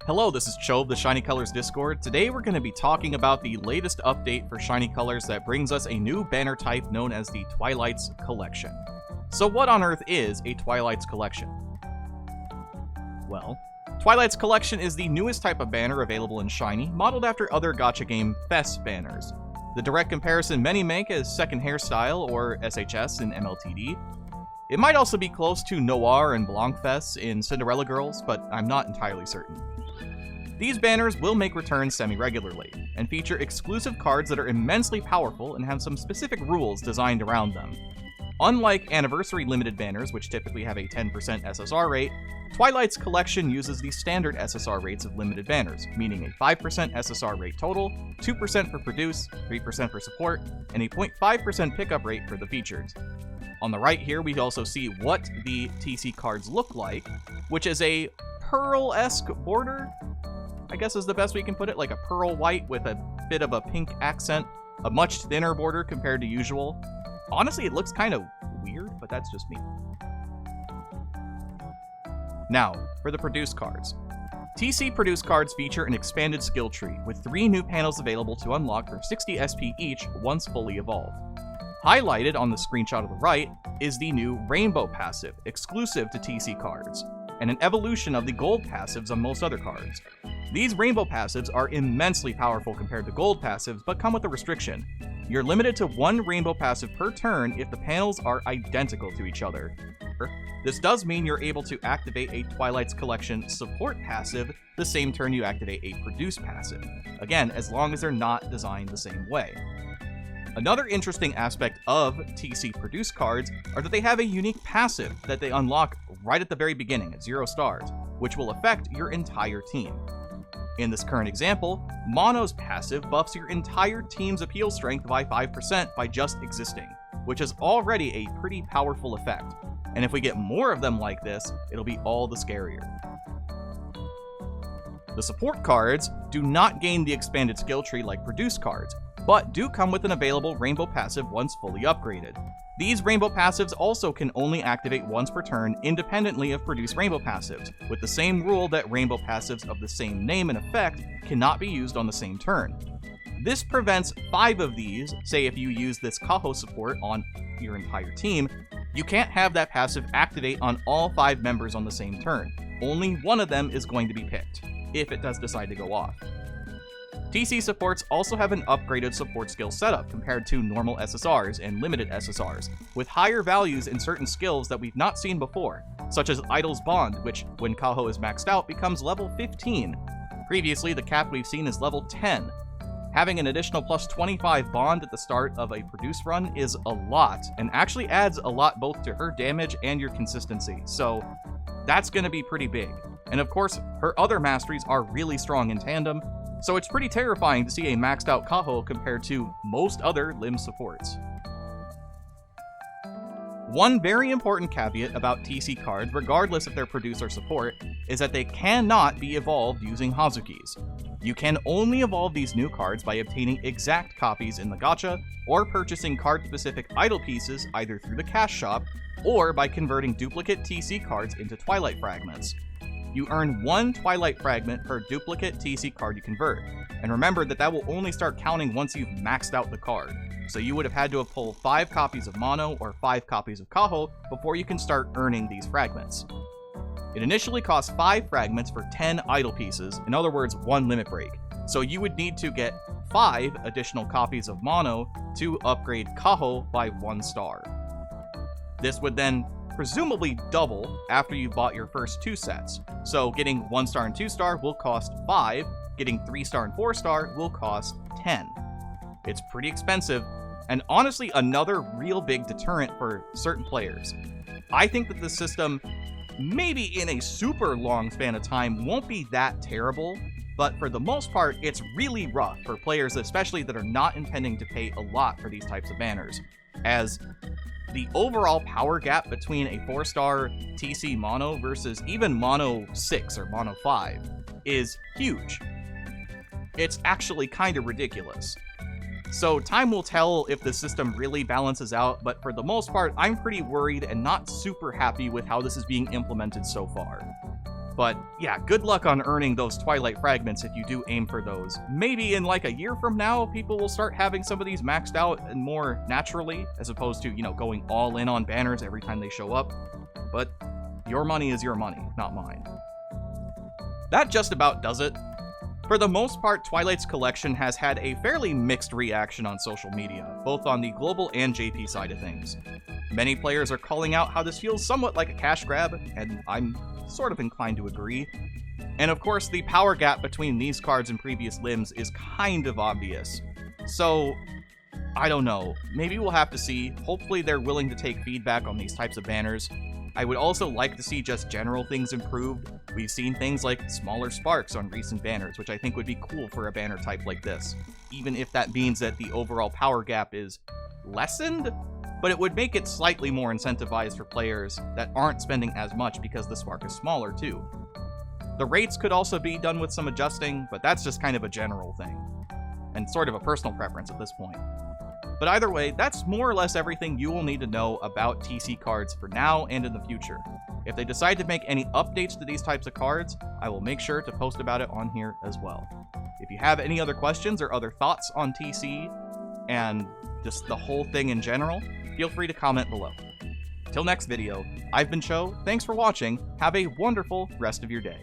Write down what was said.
Hello, this is Cho of the Shiny Colors Discord. Today we're going to be talking about the latest update for Shiny Colors that brings us a new banner type known as the Twilights collection. So what on earth is a Twilights collection? Well, Twilights collection is the newest type of banner available in Shiny, modeled after other gacha game Fest banners. The direct comparison many make is Second Hairstyle, or SHS in MLTD. It might also be close to Noir and Blancfest in Cinderella Girls, but I'm not entirely certain. These banners will make returns semi-regularly, and feature exclusive cards that are immensely powerful and have some specific rules designed around them. Unlike Anniversary limited banners, which typically have a 10% SSR rate, Twilight's collection uses the standard SSR rates of limited banners, meaning a 5% SSR rate total, 2% for produce, 3% for support, and a 0.5% pickup rate for the featured. On the right here, we also see what the TC cards look like, which is a pearl-esque border, I guess is the best we can put it, like a pearl white with a bit of a pink accent, a much thinner border compared to usual. Honestly, it looks kind of weird, but that's just me. Now, for the Produce cards. TC Produce cards feature an expanded skill tree, with 3 new panels available to unlock for 60 SP each once fully evolved. Highlighted on the screenshot of the right is the new Rainbow passive, exclusive to TC cards, and an evolution of the Gold passives on most other cards. These Rainbow passives are immensely powerful compared to Gold passives, but come with a restriction. You're limited to 1 Rainbow passive per turn if the panels are identical to each other. This does mean you're able to activate a Twilight's Collection support passive the same turn you activate a Produce passive. Again, as long as they're not designed the same way. Another interesting aspect of TC Produce cards are that they have a unique passive that they unlock right at the very beginning at 0 stars, which will affect your entire team. In this current example, Mono's passive buffs your entire team's appeal strength by 5% by just existing, which is already a pretty powerful effect. And if we get more of them like this, it'll be all the scarier. The support cards do not gain the expanded skill tree like Produce cards, but do come with an available Rainbow passive once fully upgraded. These Rainbow passives also can only activate once per turn independently of Produce Rainbow passives, with the same rule that Rainbow passives of the same name and effect cannot be used on the same turn. This prevents 5 of these, say if you use this Kaho support on your entire team, you can't have that passive activate on all 5 members on the same turn. Only one of them is going to be picked, if it does decide to go off. TC supports also have an upgraded support skill setup compared to normal SSRs and limited SSRs, with higher values in certain skills that we've not seen before, such as Idol's Bond, which, when Kaho is maxed out, becomes level 15. Previously, the cap we've seen is level 10. Having an additional plus 25 bond at the start of a Produce run is a lot, and actually adds a lot both to her damage and your consistency, so that's going to be pretty big. And of course, her other masteries are really strong in tandem, so it's pretty terrifying to see a maxed out Kaho compared to most other limb supports. One very important caveat about TC cards, regardless if they're Produce or support, is that they cannot be evolved using Hazukis. You can only evolve these new cards by obtaining exact copies in the gacha, or purchasing card-specific idol pieces either through the cash shop, or by converting duplicate TC cards into Twilight fragments. You earn 1 Twilight fragment per duplicate TC card you convert, and remember that will only start counting once you've maxed out the card, so you would have had to have pulled 5 copies of Mono or 5 copies of Kaho before you can start earning these fragments. It initially costs 5 fragments for 10 idol pieces, in other words 1 limit break, so you would need to get 5 additional copies of Mono to upgrade Kaho by 1 star. This would then presumably double after you've bought your first 2 sets, so getting 1 star and 2 star will cost 5, getting 3 star and 4 star will cost 10. It's pretty expensive, and honestly another real big deterrent for certain players. I think that the system, maybe in a super long span of time, won't be that terrible, but for the most part it's really rough for players especially that are not intending to pay a lot for these types of banners, as the overall power gap between a 4-star TC Mono versus even Mono 6 or Mono 5 is huge. It's actually kind of ridiculous. So time will tell if the system really balances out, but for the most part, I'm pretty worried and not super happy with how this is being implemented so far. But yeah, good luck on earning those Twilight fragments if you do aim for those. Maybe in like a year from now, people will start having some of these maxed out and more naturally, as opposed to, going all in on banners every time they show up. But your money is your money, not mine. That just about does it. For the most part, Twilight's collection has had a fairly mixed reaction on social media, both on the global and JP side of things. Many players are calling out how this feels somewhat like a cash grab, and I'm sort of inclined to agree. And of course, the power gap between these cards and previous limbs is kind of obvious. So, I don't know. Maybe we'll have to see. Hopefully they're willing to take feedback on these types of banners. I would also like to see just general things improved. We've seen things like smaller sparks on recent banners, which I think would be cool for a banner type like this, even if that means that the overall power gap is lessened, but it would make it slightly more incentivized for players that aren't spending as much because the spark is smaller too. The rates could also be done with some adjusting, but that's just kind of a general thing, and sort of a personal preference at this point. But either way, that's more or less everything you will need to know about TC cards for now and in the future. If they decide to make any updates to these types of cards, I will make sure to post about it on here as well. If you have any other questions or other thoughts on TC and just the whole thing in general, feel free to comment below. Till next video, I've been Cho, thanks for watching, have a wonderful rest of your day.